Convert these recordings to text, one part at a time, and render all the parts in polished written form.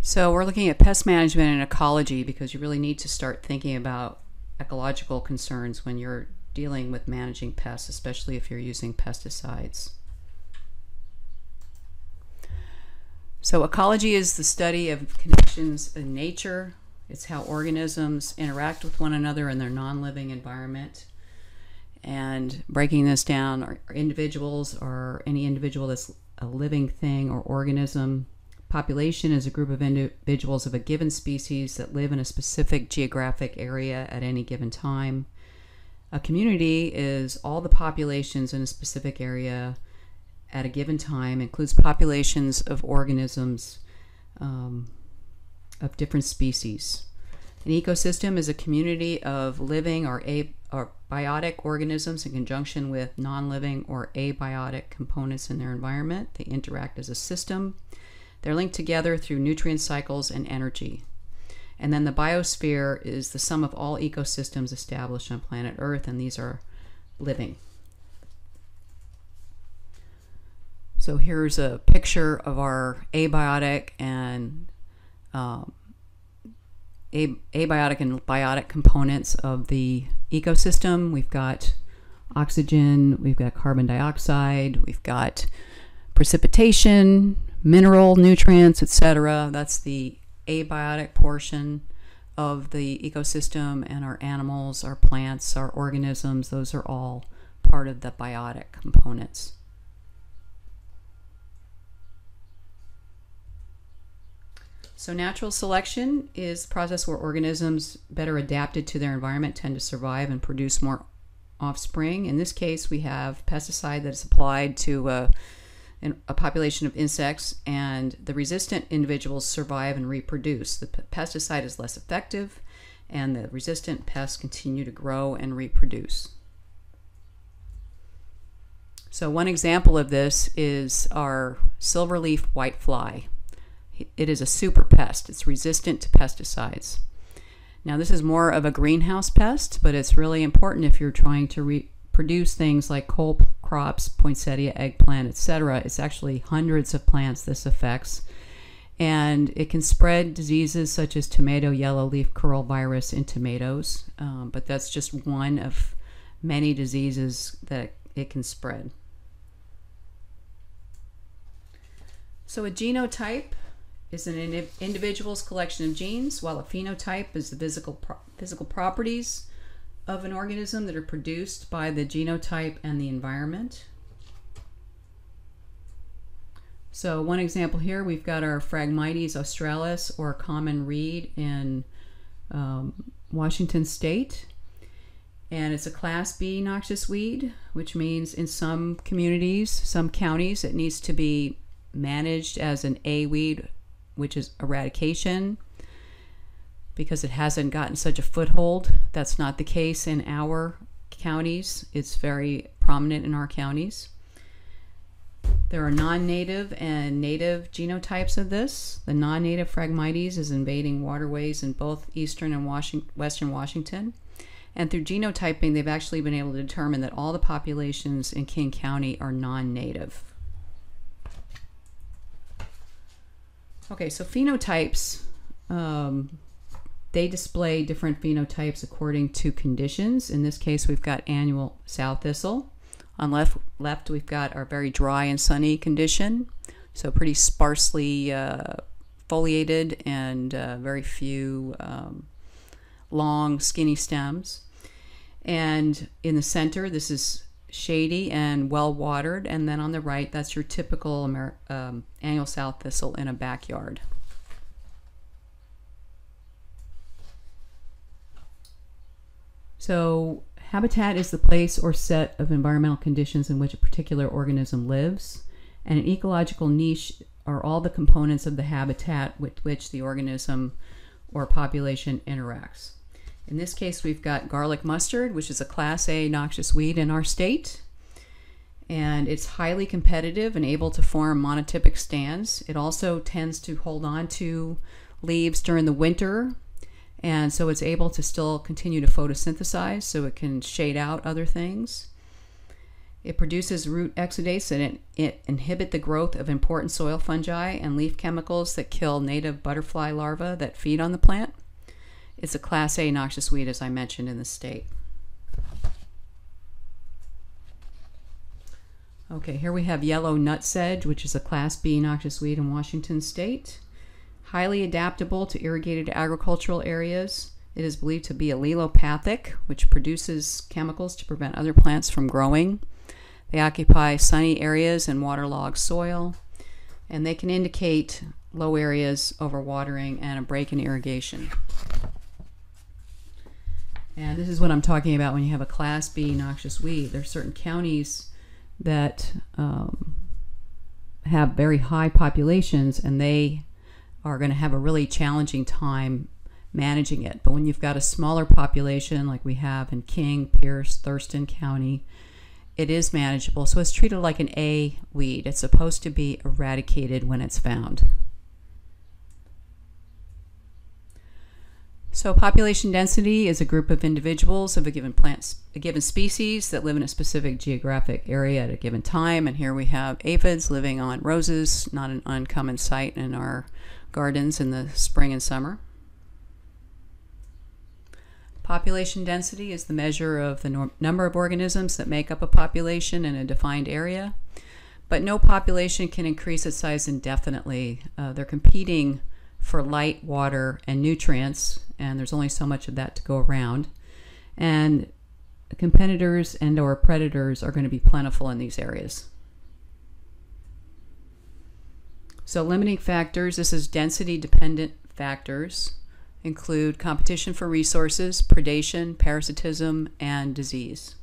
So we're looking at pest management and ecology because you really need to start thinking about ecological concerns when you're dealing with managing pests, especially if you're using pesticides. So ecology is the study of connections in nature. It's how organisms interact with one another in their non-living environment. And breaking this down, are individuals or any individual that's a living thing or organism. Population is a group of individuals of a given species that live in a specific geographic area at any given time. A community is all the populations in a specific area at a given time, includes populations of organisms of different species. An ecosystem is a community of living or biotic organisms in conjunction with non-living or abiotic components in their environment. They interact as a system. They're linked together through nutrient cycles and energy. And then the biosphere is the sum of all ecosystems established on planet Earth, and these are living. So here's a picture of our abiotic and biotic components of the ecosystem. We've got oxygen, we've got carbon dioxide, we've got precipitation, mineral nutrients, etc. That's the abiotic portion of the ecosystem, and our animals, our plants, our organisms, those are all part of the biotic components. So natural selection is the process where organisms better adapted to their environment tend to survive and produce more offspring. In this case, we have pesticide that is applied to a population of insects, and the resistant individuals survive and reproduce. The pesticide is less effective, and the resistant pests continue to grow and reproduce. So one example of this is our silverleaf whitefly. It is a super pest. It's resistant to pesticides. Now this is more of a greenhouse pest, but it's really important if you're trying to reproduce things like cole crops, poinsettia, eggplant, etc. It's actually hundreds of plants this affects, and it can spread diseases such as tomato yellow leaf curl virus in tomatoes, but that's just one of many diseases that it can spread. So a genotype is an individual's collection of genes, while a phenotype is the physical properties of an organism that are produced by the genotype and the environment. So one example here, we've got our Phragmites australis, or common reed, in Washington State. And it's a Class B noxious weed, which means in some communities, some counties, it needs to be managed as an A weed, which is eradication, because it hasn't gotten such a foothold. That's not the case in our counties. It's very prominent in our counties. There are non-native and native genotypes of this. The non-native Phragmites is invading waterways in both eastern and western Washington. And through genotyping, they've actually been able to determine that all the populations in King County are non-native. Okay, so phenotypes, they display different phenotypes according to conditions. In this case, we've got annual sow thistle. On left, we've got our very dry and sunny condition, so pretty sparsely foliated and very few long, skinny stems. And in the center, this is shady and well watered, and then on the right, that's your typical annual sow thistle in a backyard. So habitat is the place or set of environmental conditions in which a particular organism lives, and an ecological niche are all the components of the habitat with which the organism or population interacts. In this case, we've got garlic mustard, which is a Class A noxious weed in our state. And it's highly competitive and able to form monotypic stands. It also tends to hold on to leaves during the winter. And so it's able to still continue to photosynthesize, so it can shade out other things. It produces root exudates and it inhibit the growth of important soil fungi and leaf chemicals that kill native butterfly larvae that feed on the plant. It's a Class A noxious weed, as I mentioned, in the state. Okay, here we have yellow nutsedge, which is a Class B noxious weed in Washington state. Highly adaptable to irrigated agricultural areas. It is believed to be allelopathic, which produces chemicals to prevent other plants from growing. They occupy sunny areas and waterlogged soil, and they can indicate low areas, overwatering, and a break in irrigation. And this is what I'm talking about when you have a Class B noxious weed. There are certain counties that have very high populations, and they are going to have a really challenging time managing it. But when you've got a smaller population like we have in King, Pierce, Thurston County, it is manageable. So it's treated like an A weed. It's supposed to be eradicated when it's found. So population density is a group of individuals of a given species that live in a specific geographic area at a given time. And here we have aphids living on roses, not an uncommon sight in our gardens in the spring and summer. Population density is the measure of the number of organisms that make up a population in a defined area. But no population can increase its size indefinitely. They're competing for light, water, and nutrients, and there's only so much of that to go around. And competitors and or predators are going to be plentiful in these areas. So limiting factors, this is density-dependent factors, include competition for resources, predation, parasitism, and disease.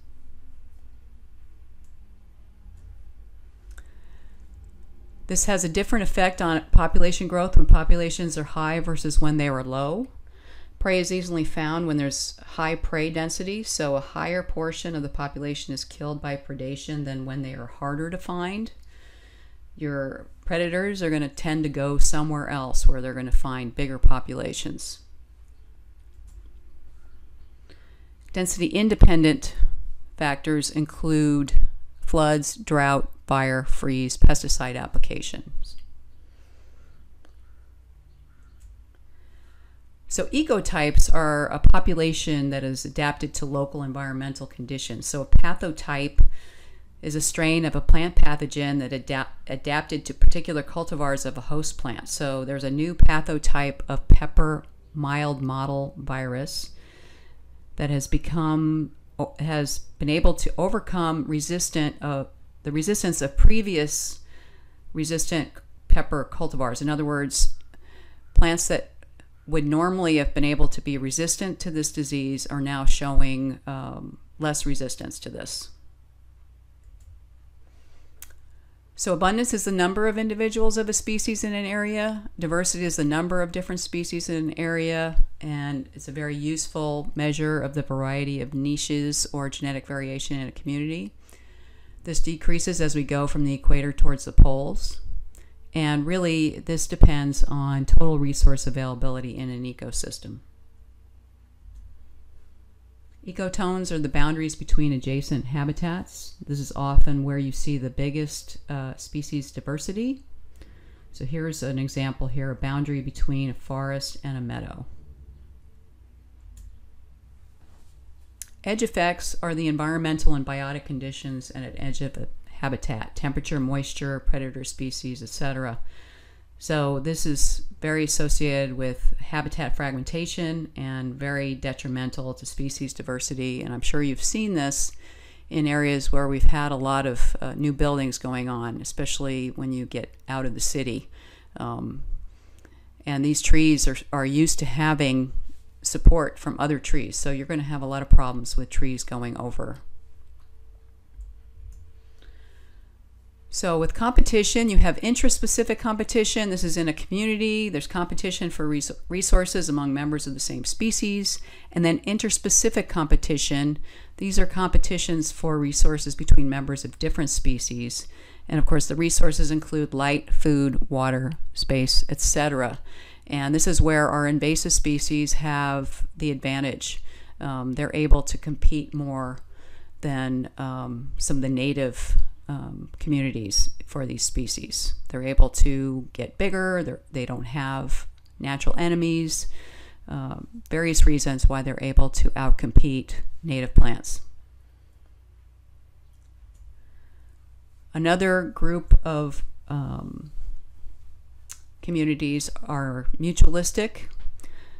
This has a different effect on population growth when populations are high versus when they are low. Prey is easily found when there's high prey density, so a higher portion of the population is killed by predation than when they are harder to find. Your predators are going to tend to go somewhere else where they're going to find bigger populations. Density-independent factors include floods, drought, fire, freeze, pesticide applications. So ecotypes are a population that is adapted to local environmental conditions. So a pathotype is a strain of a plant pathogen that adapted to particular cultivars of a host plant. So there's a new pathotype of pepper mild mottle virus that has been able to overcome the resistance of previous resistant pepper cultivars. In other words, plants that would normally have been able to be resistant to this disease are now showing less resistance to this. So abundance is the number of individuals of a species in an area. Diversity is the number of different species in an area, and it's a very useful measure of the variety of niches or genetic variation in a community. This decreases as we go from the equator towards the poles, and really this depends on total resource availability in an ecosystem. Ecotones are the boundaries between adjacent habitats. This is often where you see the biggest species diversity. So here's an example here, a boundary between a forest and a meadow. Edge effects are the environmental and biotic conditions at an edge of a habitat, temperature, moisture, predator species, etc. So this is very associated with habitat fragmentation and very detrimental to species diversity. And I'm sure you've seen this in areas where we've had a lot of new buildings going on, especially when you get out of the city. And these trees are used to having support from other trees. So you're going to have a lot of problems with trees going over. So with competition, you have intraspecific competition. This is in a community. There's competition for resources among members of the same species. And then interspecific competition. These are competitions for resources between members of different species. And of course, the resources include light, food, water, space, etc. And this is where our invasive species have the advantage. They're able to compete more than some of the native communities for these species. They're able to get bigger, they don't have natural enemies, various reasons why they're able to outcompete native plants. Another group of communities are mutualistic.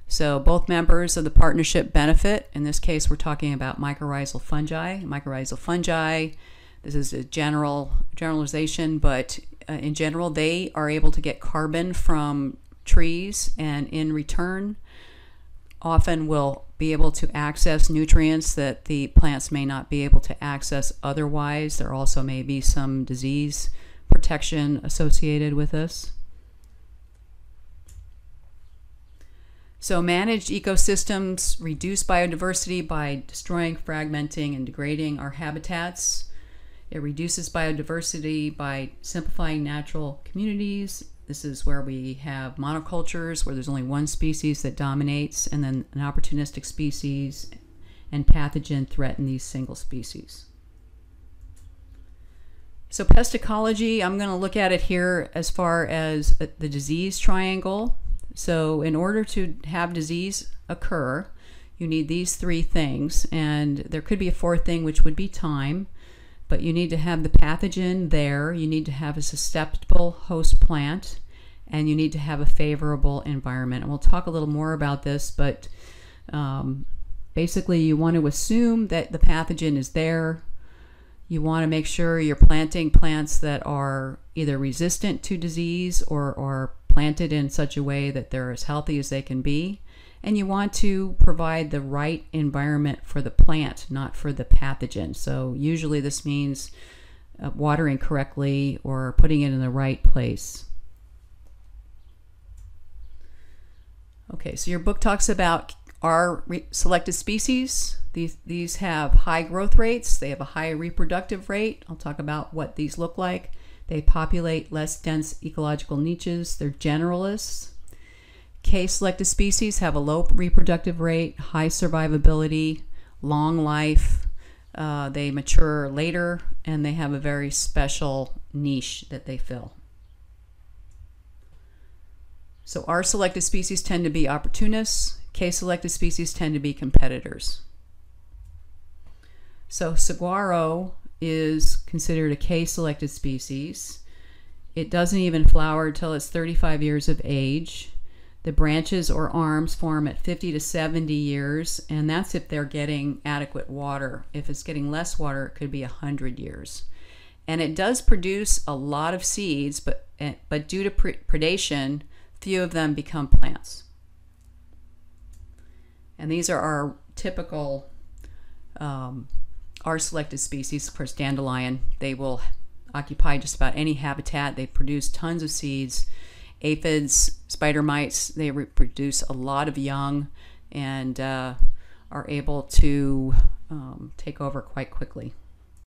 So both members of the partnership benefit. In this case, we're talking about mycorrhizal fungi. Mycorrhizal fungi, this is a generalization, but in general, they are able to get carbon from trees, and in return, often will be able to access nutrients that the plants may not be able to access otherwise. There also may be some disease protection associated with this. So managed ecosystems reduce biodiversity by destroying, fragmenting, and degrading our habitats. It reduces biodiversity by simplifying natural communities. This is where we have monocultures, where there's only one species that dominates, and then an opportunistic species and pathogen threaten these single species. So pest ecology, I'm going to look at it here as far as the disease triangle. So in order to have disease occur, you need these three things, and there could be a fourth thing, which would be time, but you need to have the pathogen there, you need to have a susceptible host plant, and you need to have a favorable environment. And we'll talk a little more about this, but basically you want to assume that the pathogen is there. You want to make sure you're planting plants that are either resistant to disease or planted in such a way that they're as healthy as they can be. And you want to provide the right environment for the plant, not for the pathogen. So usually this means watering correctly or putting it in the right place. Okay, so your book talks about our selected species. These have high growth rates. They have a high reproductive rate. I'll talk about what these look like. They populate less dense ecological niches. They're generalists. K-selected species have a low reproductive rate, high survivability, long life. They mature later, and they have a very special niche that they fill. So R-selected species tend to be opportunists. K-selected species tend to be competitors. So saguaro is considered a K-selected species. It doesn't even flower until it's 35 years of age. The branches or arms form at 50 to 70 years, and that's if they're getting adequate water. If it's getting less water, it could be 100 years. And it does produce a lot of seeds, but due to predation, few of them become plants. And these are our typical R-selected species. Of course, dandelion, they will occupy just about any habitat. They produce tons of seeds. Aphids, spider mites, they reproduce a lot of young and are able to take over quite quickly.